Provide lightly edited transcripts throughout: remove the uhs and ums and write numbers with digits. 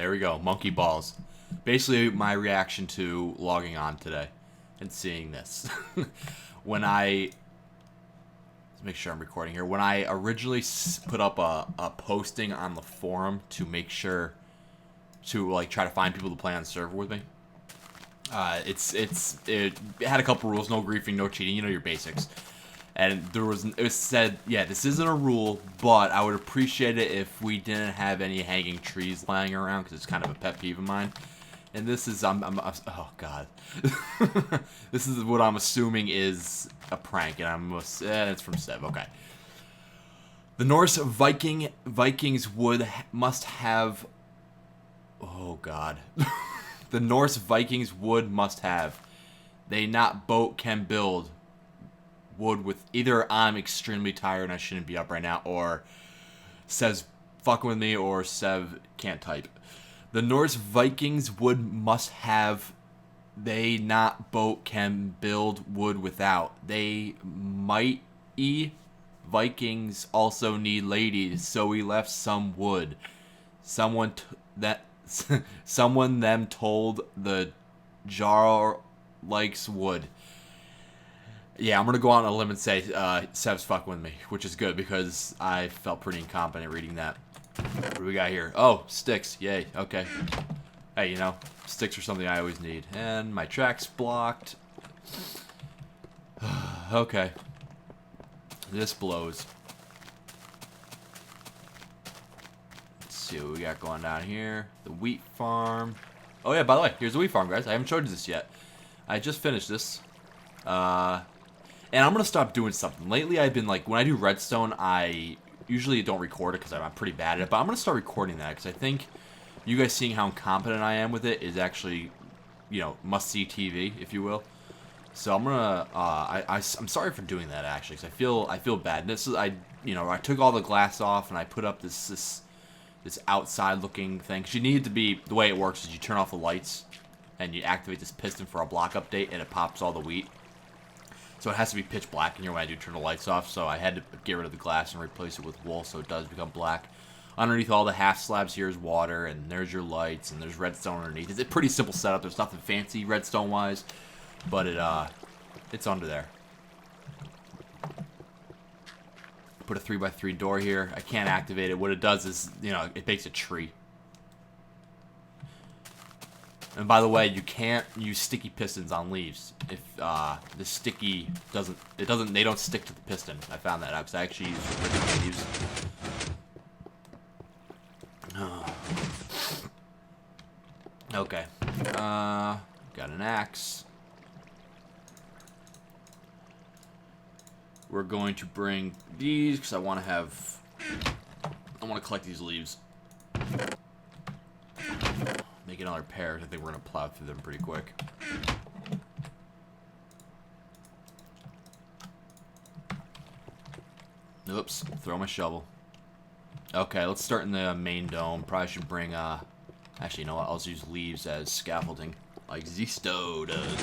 there we go. Monkey balls. Basically, my reaction to logging on today and seeing this. When I... Let's make sure I'm recording here. When I originally put up a posting on the forum to make sure to, like, try to find people to play on the server with me, it had a couple rules. No griefing, no cheating. You know your basics. And it said, yeah, this isn't a rule, but I would appreciate it if we didn't have any hanging trees lying around, because it's kind of a pet peeve of mine. And this is, oh god, this is what I'm assuming is a prank, and it's from Sev. Okay. The Norse Vikings must have. Oh god. The Norse Vikings must have. They not boat can build. Wood with either I'm extremely tired and I shouldn't be up right now, or Sev's fucking with me, or Sev can't type. The Norse Vikings must have. They not boat can build wood without. They mighty Vikings also need ladies, so we left some wood. Someone them told the jar likes wood. Yeah, I'm going to go out on a limb and say Sev's fucking with me, which is good because I felt pretty incompetent reading that. What do we got here? Oh, sticks. Yay. Okay. Hey, you know, sticks are something I always need. And my track's blocked. Okay. This blows. Let's see what we got going down here. The wheat farm. Oh, yeah, by the way, here's the wheat farm, guys. I haven't showed you this yet. I just finished this. And I'm going to stop doing something. Lately, I've been, like, when I do redstone, I usually don't record it because I'm pretty bad at it. But I'm going to start recording that because I think you guys seeing how incompetent I am with it is actually, you know, must-see TV, if you will. So I'm going to, I'm sorry for doing that, actually, because I feel bad. This is, I took all the glass off and I put up this outside-looking thing. Because you need it to be, the way it works is you turn off the lights and you activate this piston for a block update and it pops all the wheat. So it has to be pitch black in here when I do turn the lights off. So I had to get rid of the glass and replace it with wool so it does become black. Underneath all the half slabs here is water, and there's your lights, and there's redstone underneath. It's a pretty simple setup. There's nothing fancy redstone-wise, but it's under there. Put a 3x3 door here. I can't activate it. What it does is, you know, it makes a tree. And by the way, you can't use sticky pistons on leaves. If the sticky they don't stick to the piston. I found that out because I actually use original leaves. Okay. Got an axe. We're going to bring these because I want to collect these leaves. Make another pair. I think we're going to plow through them pretty quick. Oops. Throw my shovel. Okay, let's start in the main dome. Probably should bring, actually, you know what? I'll just use leaves as scaffolding, like Zisto does.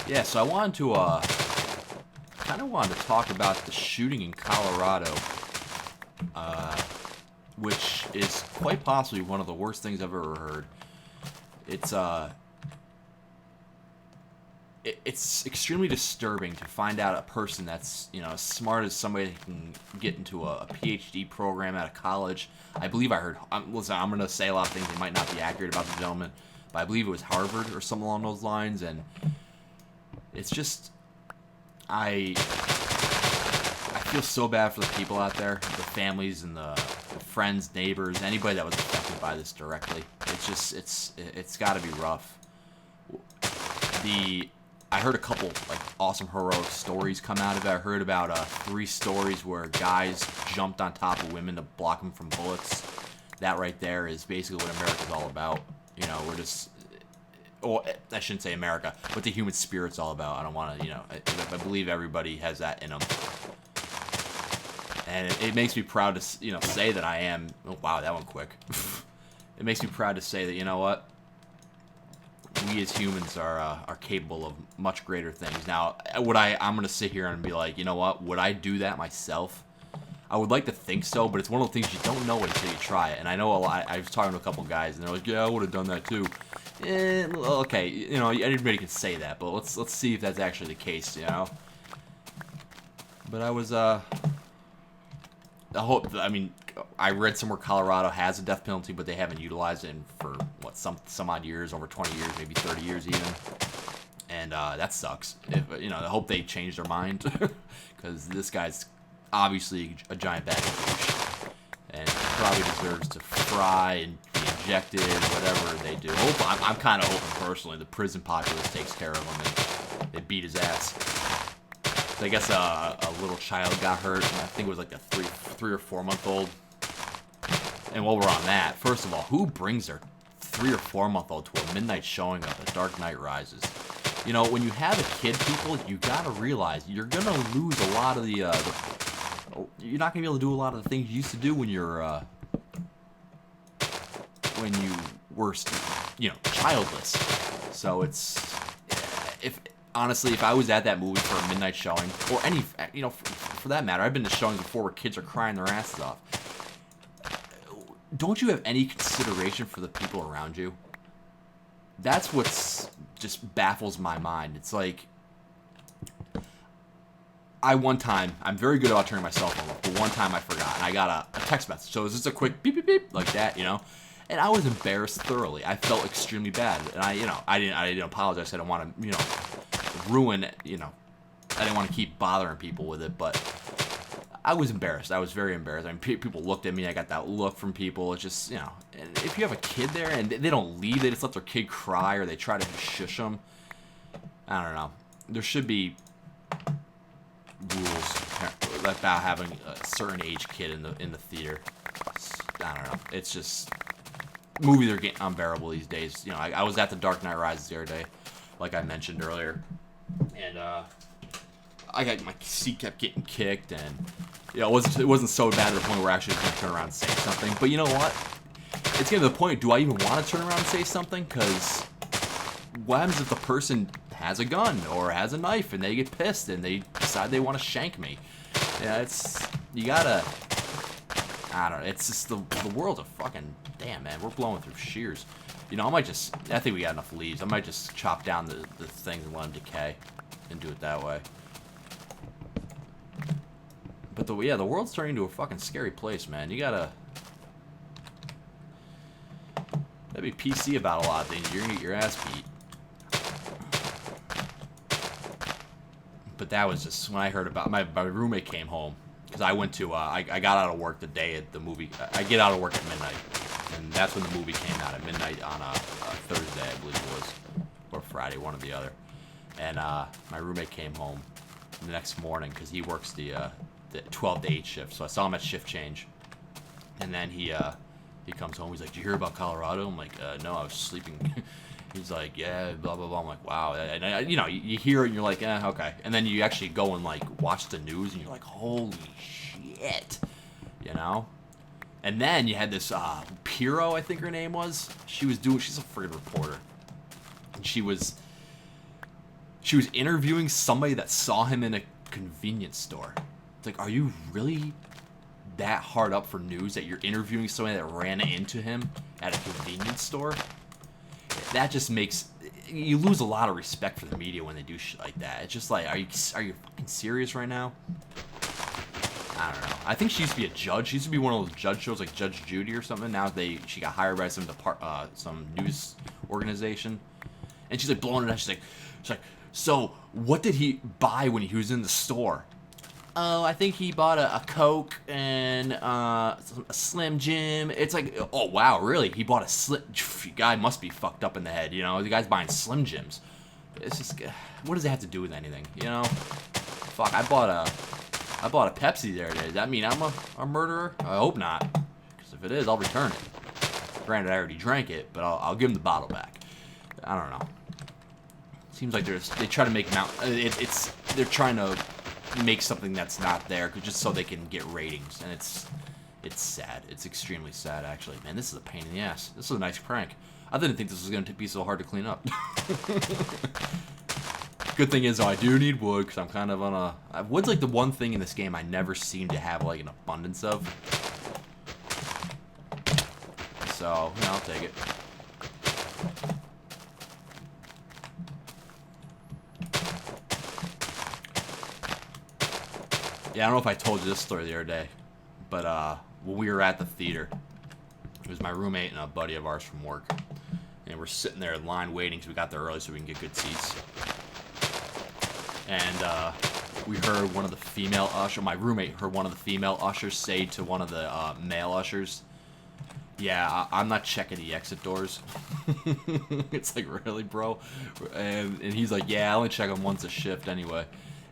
Yeah, so I wanted to, kind of wanted to talk about the shooting in Colorado, which is quite possibly one of the worst things I've ever heard. It's extremely disturbing to find out a person that's, you know, as smart as somebody that can get into a PhD program at a college. I believe I heard, listen, I'm going to say a lot of things that might not be accurate about the gentleman, but I believe it was Harvard or something along those lines, and it's just, I feel so bad for the people out there, the families and the friends, neighbors, anybody that was affected by this directly. It's just, it's got to be rough. I heard a couple, like, awesome heroic stories come out of it. I heard about 3 stories where guys jumped on top of women to block them from bullets. That right there is basically what America's all about. You know, we're just, well, I shouldn't say America, what the human spirit's all about. I don't want to, you know, I believe everybody has that in them. And it makes me proud to, you know, say that I am, oh, wow, that went quick. It makes me proud to say that, you know what, we as humans are capable of much greater things. Now, I'm gonna sit here and be like, you know what? Would I do that myself? I would like to think so, but it's one of the things you don't know until you try it. And I know a lot. I was talking to a couple guys, and they're like, "Yeah, I would have done that too." Well, okay, you know, anybody can say that, but let's see if that's actually the case, you know. But I mean, I read somewhere Colorado has a death penalty, but they haven't utilized it for what some odd years, over 20 years, maybe 30 years even. And that sucks. I hope they change their mind, because this guy's obviously a giant bag of douche, and probably deserves to fry and be injected, whatever they do. I'm kind of hoping personally the prison populace takes care of him and they beat his ass. So I guess a little child got hurt. I think it was like a 3 or 4 month old. And while we're on that, first of all, who brings their 3 or 4 month old to a midnight showing of The Dark Knight Rises? You know, when you have a kid, people, you gotta realize you're gonna lose a lot of you're not gonna be able to do a lot of the things you used to do when you were, childless. So honestly, if I was at that movie for a midnight showing, or any, for that matter, I've been to showings before where kids are crying their asses off. Don't you have any consideration for the people around you? That's what's just baffles my mind. It's like, I'm very good about turning my cell phone off, but one time I forgot, and I got a text message. So it was just a quick beep, beep, beep, like that, And I was embarrassed thoroughly. I felt extremely bad, and I didn't apologize. I didn't want to, ruin, I didn't want to keep bothering people with it, but I was embarrassed. I was very embarrassed. I mean, people looked at me. I got that look from people. It's just, and if you have a kid there and they don't leave, they just let their kid cry, or they try to shush them. I don't know. There should be rules about having a certain age kid in the theater. I don't know. It's just movies are getting unbearable these days. I was at The Dark Knight Rises the other day, like I mentioned earlier, and my seat kept getting kicked, and it wasn't so bad to the point where I actually was gonna turn around and say something. But you know what? It's getting to the point. Do I even want to turn around and say something? Because what happens if the person has a gun or has a knife and they get pissed and they decide they want to shank me? Yeah, you gotta. I don't know. It's just the world's a fucking damn, man. We're blowing through shears. I think we got enough leaves. I might just chop down the things and let them decay and do it that way. But the world's turning into a fucking scary place, man. You gotta be PC about a lot of things. You're gonna get your ass beat. But that was just when I heard about my roommate came home, because I went to I got out of work the day at the movie. I get out of work at midnight, and that's when the movie came out, at midnight on a Thursday, I believe it was, or Friday, one or the other. And my roommate came home the next morning because he works the 12 to 8 shift. So I saw him at shift change, and then he comes home. He's like, "Did you hear about Colorado?" I'm like, "No, I was sleeping." He's like, "Yeah, blah blah blah." I'm like, "Wow." And you hear it and you're like, "Okay." And then you actually go and like watch the news and you're like, "Holy shit," And then you had this Piro, I think her name was. She's a friggin' reporter, and she was interviewing somebody that saw him in a convenience store. It's like, are you really that hard up for news that you're interviewing somebody that ran into him at a convenience store? That just makes you lose a lot of respect for the media when they do shit like that. It's just like, are you fucking serious right now? I don't know. I think she used to be a judge. She used to be one of those judge shows like Judge Judy or something. Now she got hired by some news organization, and she's like blowing it up. She's like, so what did he buy when he was in the store? Oh, I think he bought a Coke and a Slim Jim. It's like, oh wow, really? He bought a Slim. Guy must be fucked up in the head, The guy's buying Slim Jims. It's just, what does it have to do with anything, Fuck, I bought a Pepsi there. Does that mean I'm a murderer? I hope not, because if it is, I'll return it. Granted, I already drank it, but I'll give him the bottle back. I don't know. Seems like they try to make they're trying to make something that's not there just so they can get ratings, and It's sad. It's extremely sad, actually. Man, this is a pain in the ass. This is a nice prank. I didn't think this was going to be so hard to clean up. Good thing is, though, I do need wood, because I'm kind of on a... Wood's like the one thing in this game I never seem to have, like, an abundance of. So, yeah, I'll take it. Yeah, I don't know if I told you this story the other day, but when we were at the theater, it was my roommate and a buddy of ours from work, and we're sitting there in line waiting because we got there early so we can get good seats. And we heard one of the female ushers, my roommate heard one of the female ushers say to one of the male ushers, "Yeah, I'm not checking the exit doors." It's like, really, bro? And he's like, "Yeah, I only check them once a shift anyway."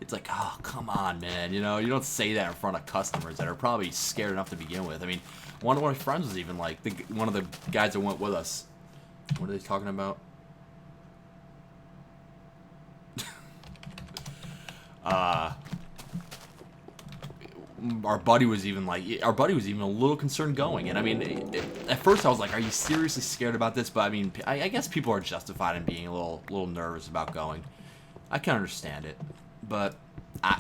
It's like, oh, come on, man. You know, you don't say that in front of customers that are probably scared enough to begin with. I mean, one of my friends was even like, one of the guys that went with us. What are they talking about? Our buddy was even a little concerned going. And I mean, at first I was like, are you seriously scared about this? But I mean, I guess people are justified in being a little nervous about going. I can understand it. But,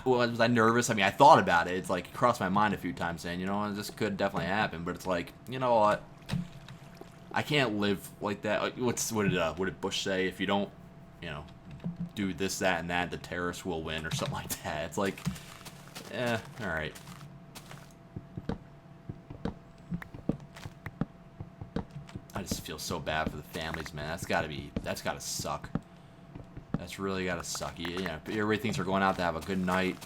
was I nervous? I mean, I thought about it. It's like, it crossed my mind a few times saying, you know, this could definitely happen. But it's like, you know what? I can't live like that. What did Bush say? If you don't, you know, do this, that, and that, the terrorists will win or something like that. It's like, alright. I just feel so bad for the families, man. That's gotta suck. That's really gotta suck. You know, everybody thinks they're going out to have a good night.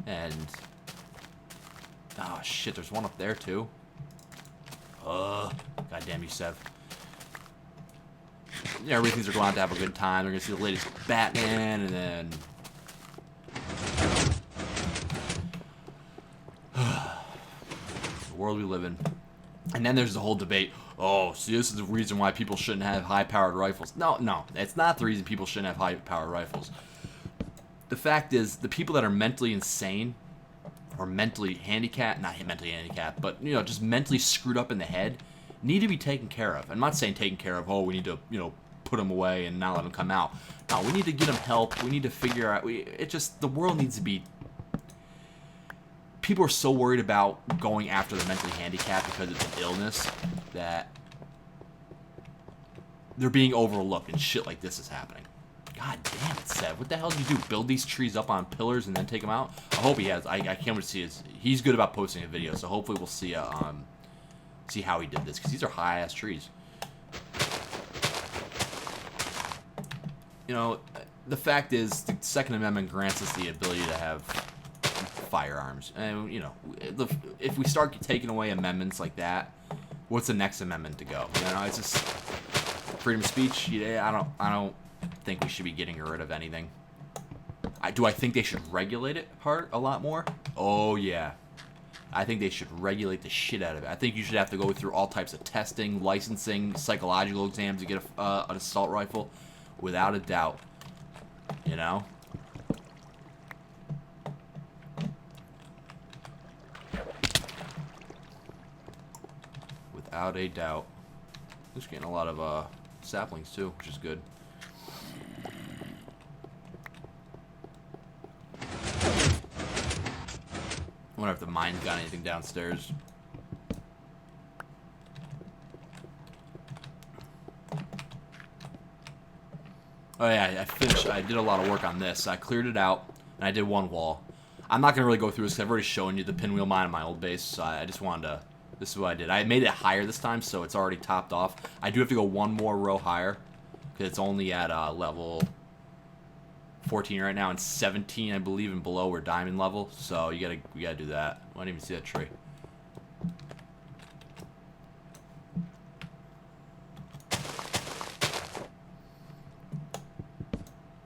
And... oh, shit, there's one up there, too. Goddamn you, Sev. Yeah, everybody thinks they're going out to have a good time. They're gonna see the latest Batman, and then... the world we live in. And then there's the whole debate. Oh, see, this is the reason why people shouldn't have high-powered rifles. No, it's not the reason people shouldn't have high-powered rifles. The fact is, the people that are mentally insane, or mentally handicapped, not mentally handicapped, but, you know, just mentally screwed up in the head, need to be taken care of. I'm not saying taken care of, oh, we need to, you know, put them away and not let them come out. No, we need to get them help. We need to figure out, the world needs to be... People are so worried about going after the mentally handicapped because it's an illness that they're being overlooked and shit like this is happening. God damn it, Seb. What the hell did you do? Build these trees up on pillars and then take them out? I hope he has. I can't wait to see his... He's good about posting a video, so hopefully we'll see see how he did this, because these are high-ass trees. You know, the fact is, the Second Amendment grants us the ability to have... firearms, and you know, if we start taking away amendments like that, what's the next amendment to go? You know, it's just freedom of speech. Yeah, I don't think we should be getting rid of anything. Do I think they should regulate it a lot more? Oh yeah, I think they should regulate the shit out of it. I think you should have to go through all types of testing, licensing, psychological exams to get an assault rifle, without a doubt. You know. Without a doubt. Just getting a lot of saplings too, which is good. I wonder if the mine's got anything downstairs. Oh yeah, I finished. I did a lot of work on this. I cleared it out, and I did one wall. I'm not gonna really go through this because I've already shown you the pinwheel mine in my old base, so I just wanted to. This is what I did. I made it higher this time, so it's already topped off. I do have to go one more row higher, because it's only at level 14 right now, and 17, I believe, and below we're diamond level. So we gotta do that. I didn't even see that tree.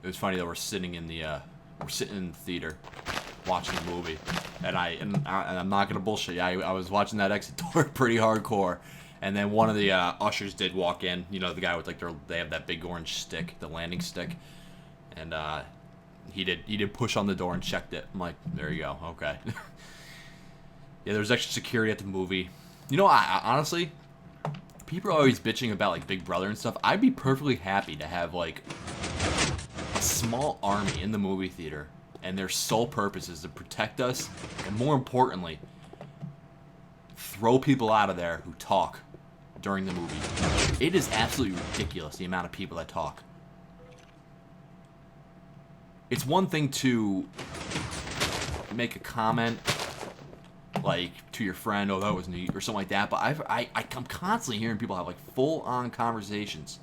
It was funny that we're sitting in the theater, watching the movie, and I'm not gonna bullshit you. I was watching that exit door pretty hardcore, and then one of the ushers did walk in. You know, the guy with like they have that big orange stick, the landing stick, and he did push on the door and checked it. I'm like, there you go, okay. Yeah, there's extra security at the movie. You know, I honestly, people are always bitching about like Big Brother and stuff. I'd be perfectly happy to have like a small army in the movie theater, and their sole purpose is to protect us, and more importantly, throw people out of there who talk during the movie. It is absolutely ridiculous the amount of people that talk. It's one thing to make a comment like to your friend, oh that was neat, or something like that, but I'm constantly hearing people have like full-on conversations,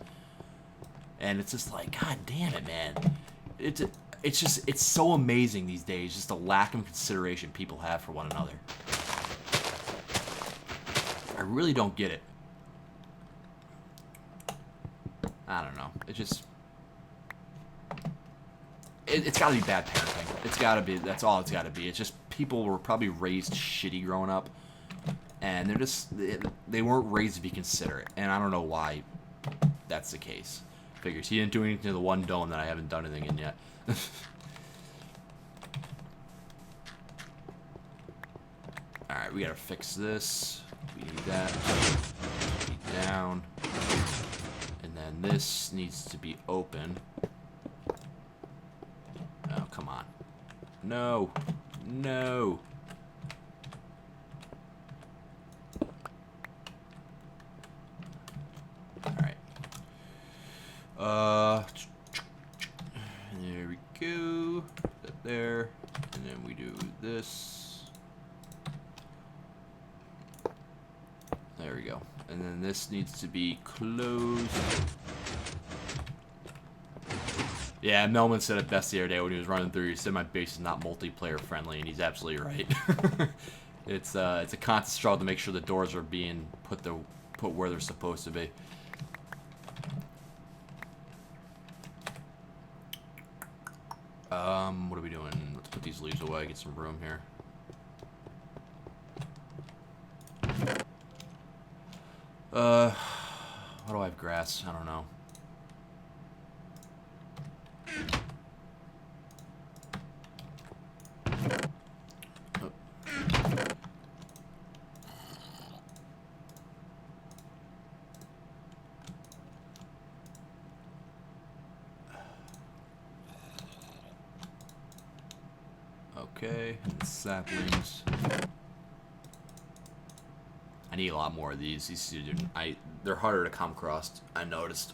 and it's just like, god damn it, man. It's so amazing these days, just the lack of consideration people have for one another. I really don't get it. I don't know. It's got to be bad parenting. It's got to be. That's all it's got to be. It's just people were probably raised shitty growing up, and they weren't raised to be considerate. And I don't know why that's the case. Figures he didn't do anything to the one dome that I haven't done anything in yet. All right, we gotta fix this. We need that. Be down, and then this needs to be open. Oh, come on. No. No. Alright. There we go. Put that there. And then we do this. There we go. And then this needs to be closed. Yeah, Melman said it best the other day when he was running through. He said my base is not multiplayer friendly, and he's absolutely right. It's a constant struggle to make sure the doors are being put where they're supposed to be. What are we doing? Let's put these leaves away. Get some room here. Why do I have grass? I don't know. Okay, saplings. I need a lot more of these. They're harder to come across, I noticed.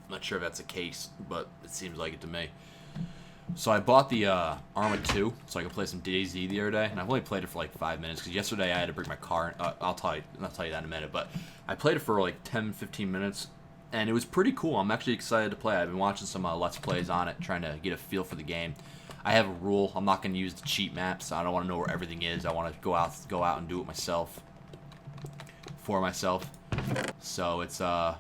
I'm not sure if that's the case, but it seems like it to me. So I bought the Arma 2 so I could play some DayZ the other day, and I've only played it for like 5 minutes because yesterday I had to bring my car. I'll tell you that in a minute, but I played it for like 10-15 minutes, and it was pretty cool. I'm actually excited to play. I've been watching some Let's Plays on it, trying to get a feel for the game. I have a rule. I'm not going to use the cheat maps. I don't want to know where everything is. I want to go out and do it myself. For myself. So it's I'm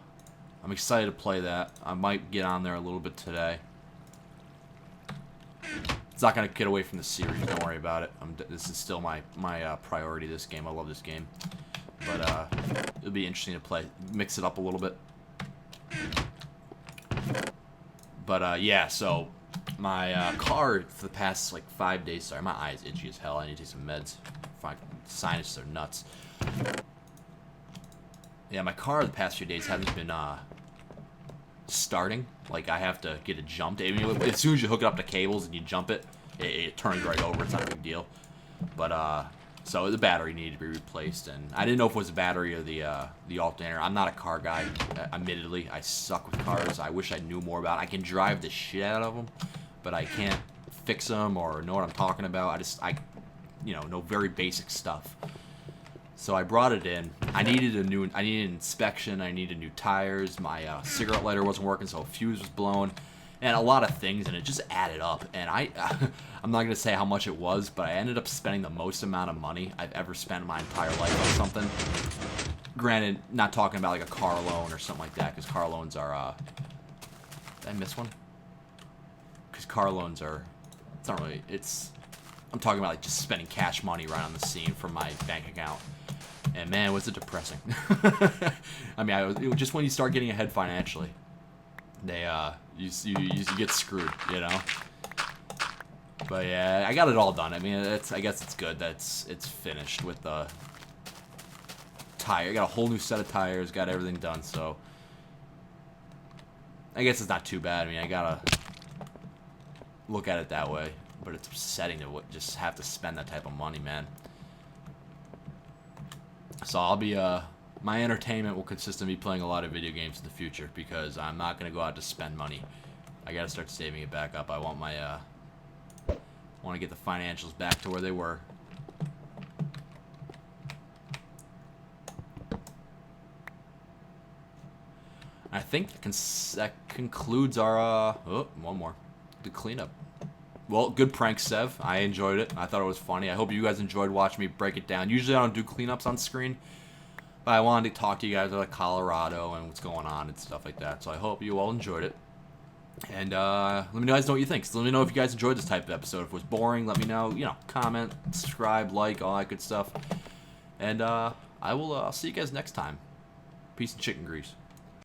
excited to play that. I might get on there a little bit today. It's not going to get away from the series. Don't worry about it. This is still my priority, this game. I love this game. But it'll be interesting to play. Mix it up a little bit. But yeah, so my car for the past like 5 days, sorry, my eye's itchy as hell. I need to take some meds. Sinuses are nuts. Yeah, my car the past few days hasn't been starting. Like, I have to get it jumped. I mean, as soon as you hook it up to cables and you jump it, it turns right over. It's not a big deal. But so the battery needed to be replaced, and I didn't know if it was the battery or the alternator. I'm not a car guy, admittedly. I suck with cars. I wish I knew more about it. I can drive the shit out of them, but I can't fix them or know what I'm talking about. I know very basic stuff. So I brought it in. I needed an inspection. I needed new tires. My cigarette lighter wasn't working, so a fuse was blown, and a lot of things, and it just added up. And I'm not gonna say how much it was, but I ended up spending the most amount of money I've ever spent in my entire life on something. Granted, not talking about like a car loan or something like that, because car loans are. Did I miss one? Because car loans are. It's not really. I'm talking about like just spending cash money right on the scene from my bank account. And man, was it depressing. I mean, just when you start getting ahead financially, you get screwed, you know? But yeah, I got it all done. I mean, I guess it's good that it's finished with the tire. I got a whole new set of tires, got everything done, so I guess it's not too bad. I mean, I gotta look at it that way, but it's upsetting to just have to spend that type of money, man. So I'll be, my entertainment will consist of me playing a lot of video games in the future, because I'm not gonna go out to spend money. I gotta start saving it back up. I want my, want to get the financials back to where they were. I think that concludes our, oh, one more. The cleanup. Well, good prank, Sev. I enjoyed it. I thought it was funny. I hope you guys enjoyed watching me break it down. Usually I don't do cleanups on screen, but I wanted to talk to you guys about Colorado and what's going on and stuff like that. So I hope you all enjoyed it. And let me know guys know what you think. So let me know if you guys enjoyed this type of episode. If it was boring, let me know. You know, comment, subscribe, like, all that good stuff. And I'll see you guys next time. Peace and chicken grease.